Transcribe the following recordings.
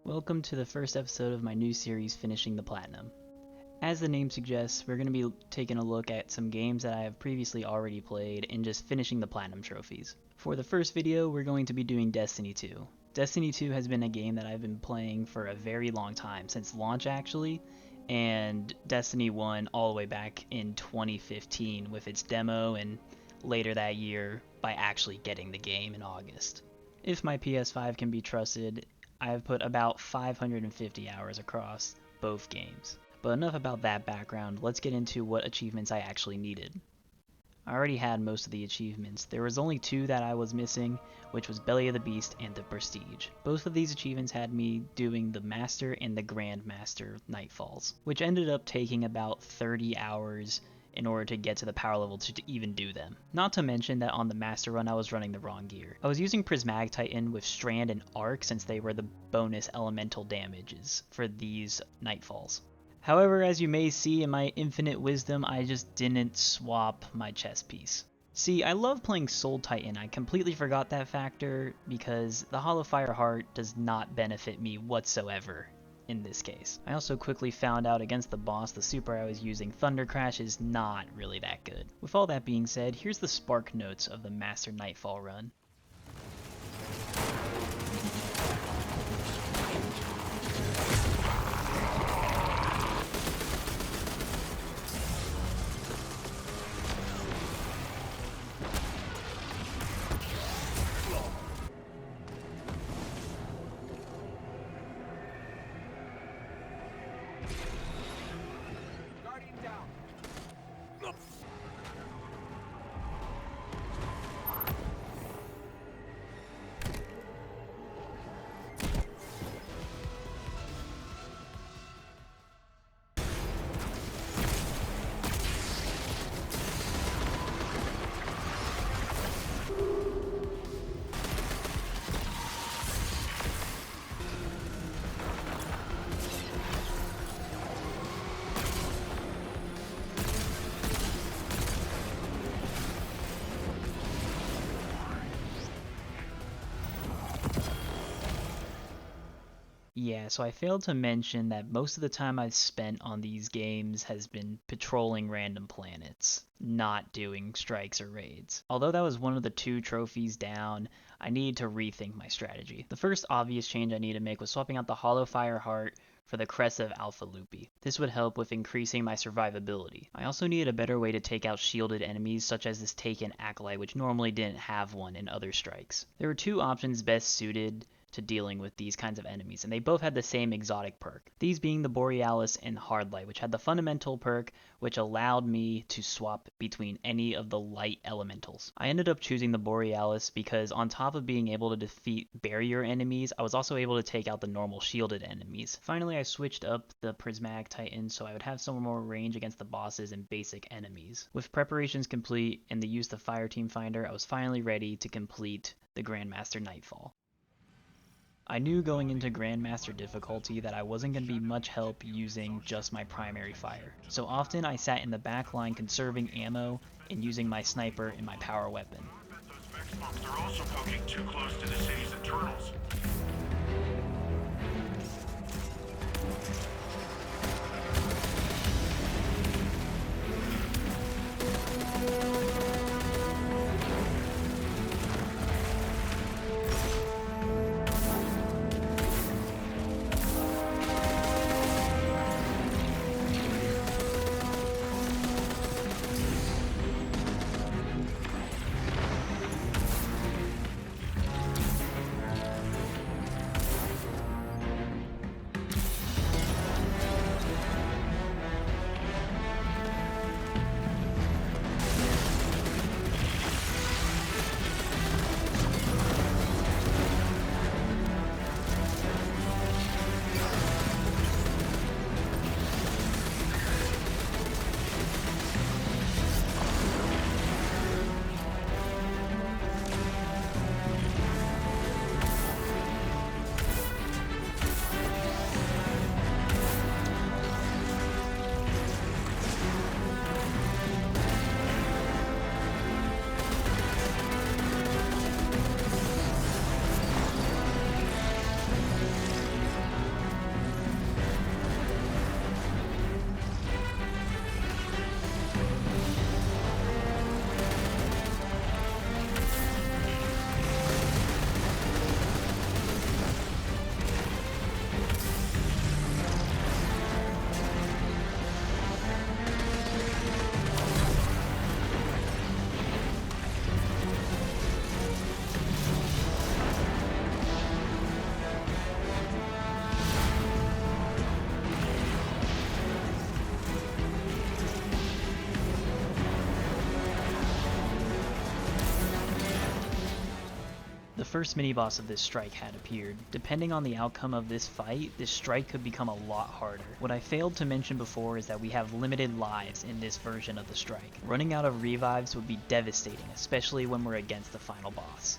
Welcome to the first episode of my new series, Finishing the Platinum. As the name suggests, we're going to be taking a look at some games that I have previously already played and just finishing the Platinum trophies. For the first video, we're going to be doing Destiny 2. Destiny 2 has been a game that I've been playing for a very long time, since launch actually, and Destiny 1 all the way back in 2015 with its demo, and later that year by actually getting the game in August. If my PS5 can be trusted, I have put about 550 hours across both games. But enough about that background, let's get into what achievements I actually needed. I already had most of the achievements. There was only two that I was missing, which was Belly of the Beast and the Prestige. Both of these achievements had me doing the Master and the Grand Master Nightfalls, which ended up taking about 30 hours in order to get to the power level to even do them. Not to mention that on the Master Run I was running the wrong gear. I was using Prismatic Titan with Strand and Arc since they were the bonus elemental damages for these Nightfalls. However, as you may see in my infinite wisdom, I just didn't swap my chest piece. See, I love playing Soul Titan. I completely forgot that factor because the Hollow Fire Heart does not benefit me whatsoever in this case. I also quickly found out against the boss the super I was using, Thunder Crash, is not really that good. With all that being said, here's the spark notes of the Master Nightfall run. Yeah, so I failed to mention that most of the time I've spent on these games has been patrolling random planets, not doing strikes or raids. Although that was one of the two trophies down, I needed to rethink my strategy. The first obvious change I needed to make was swapping out the Hollow Fire Heart for the Crest of Alpha Loopy. This would help with increasing my survivability. I also needed a better way to take out shielded enemies such as this Taken Acolyte, which normally didn't have one in other strikes. There were two options best suited to dealing with these kinds of enemies, and they both had the same exotic perk. These being the Borealis and Hardlight, which had the fundamental perk which allowed me to swap between any of the light elementals. I ended up choosing the Borealis because on top of being able to defeat barrier enemies, I was also able to take out the normal shielded enemies. Finally, I switched up the Prismatic Titan so I would have some more range against the bosses and basic enemies. With preparations complete and the use of Fire Team Finder, I was finally ready to complete the Grandmaster Nightfall. I knew going into Grandmaster difficulty that I wasn't going to be much help using just my primary fire, so often I sat in the back line conserving ammo and using my sniper and my power weapon. They're also poking too close to the city's internals. first mini-boss of this strike had appeared. Depending on the outcome of this fight, this strike could become a lot harder. What I failed to mention before is that we have limited lives in this version of the strike. Running out of revives would be devastating, especially when we're against the final boss.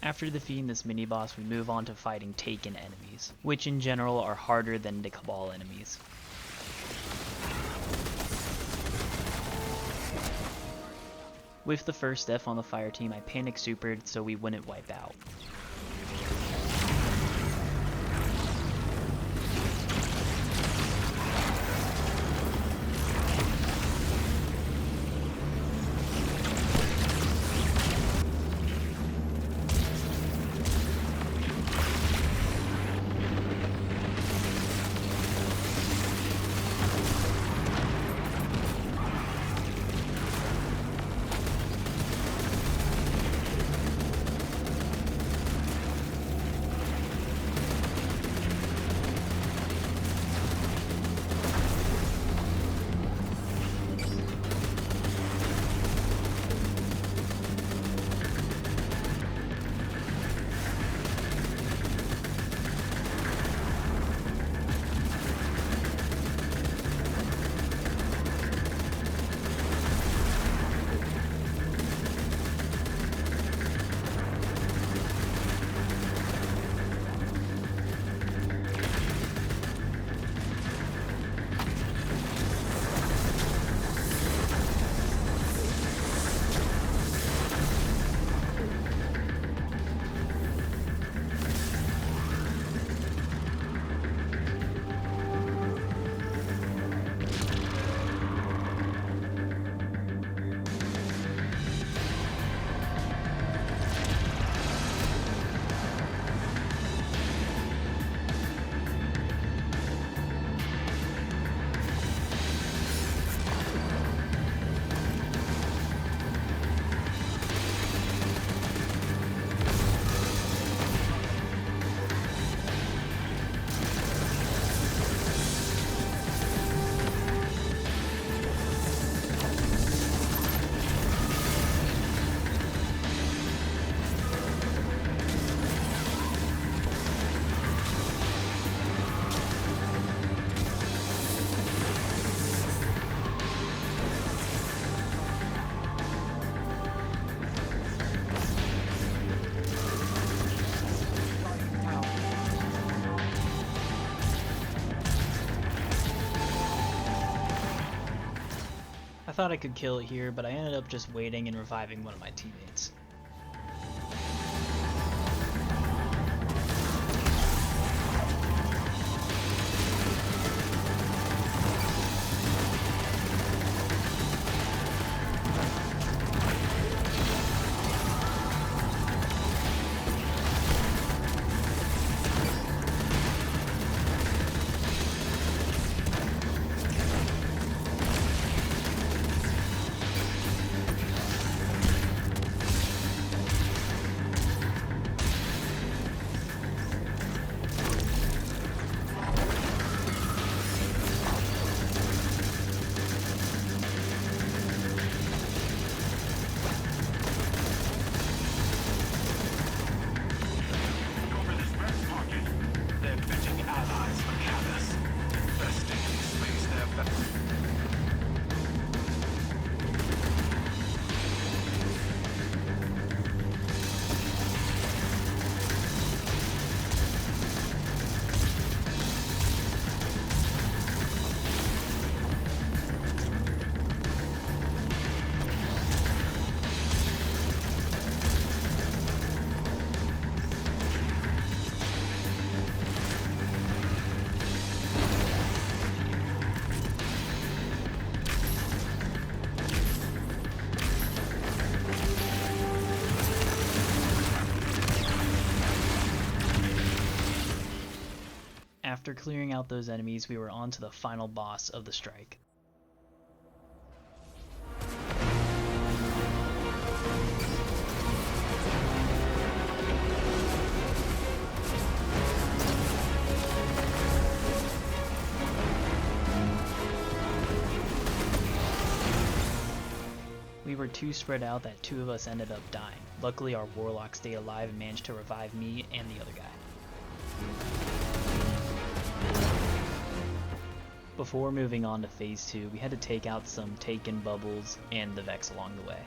After defeating this mini-boss, we move on to fighting Taken enemies, which in general are harder than the Cabal enemies. With the first death on the fire team, I panic supered so we wouldn't wipe out. thought I could kill it here, but I ended up just waiting and reviving one of my teammates. After clearing out those enemies, we were on to the final boss of the strike. We were too spread out that 2 of us ended up dying. Luckily, our warlock stayed alive and managed to revive me and the other guy. Before moving on to phase 2, we had to take out some Taken bubbles and the Vex along the way.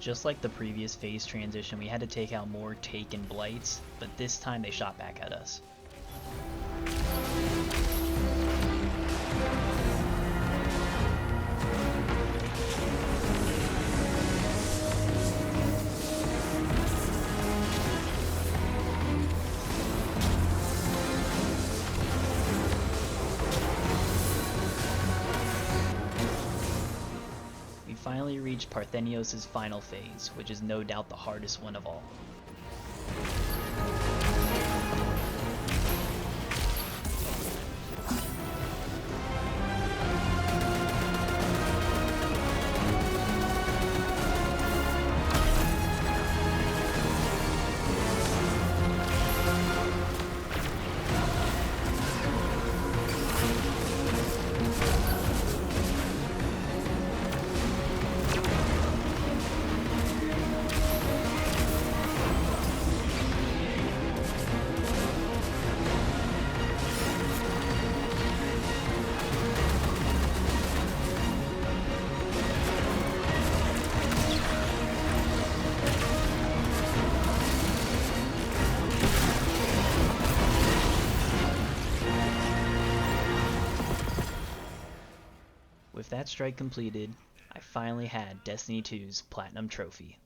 Just like the previous phase transition, we had to take out more Taken Blights, but this time they shot back at us. Finally reached Parthenios' final phase, which is no doubt the hardest one of all. With that strike completed, I finally had Destiny 2's Platinum Trophy.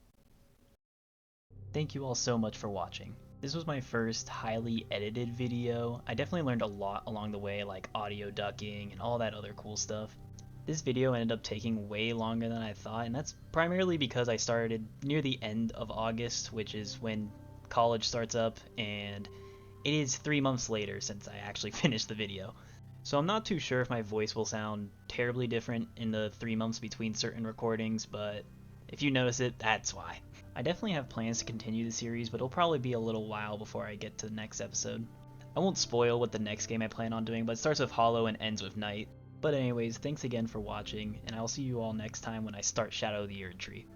Thank you all so much for watching. This was my first highly edited video. I definitely learned a lot along the way, like audio ducking and all that other cool stuff. This video ended up taking way longer than I thought, and that's primarily because I started near the end of August, which is when college starts up, and it is 3 months later since I actually finished the video. So I'm not too sure if my voice will sound terribly different in the 3 months between certain recordings, but if you notice it, that's why. I definitely have plans to continue the series, but it'll probably be a little while before I get to the next episode. I won't spoil what the next game I plan on doing, but it starts with Hollow and ends with Night. But anyways, thanks again for watching, and I'll see you all next time when I start Shadow of the Erd Tree.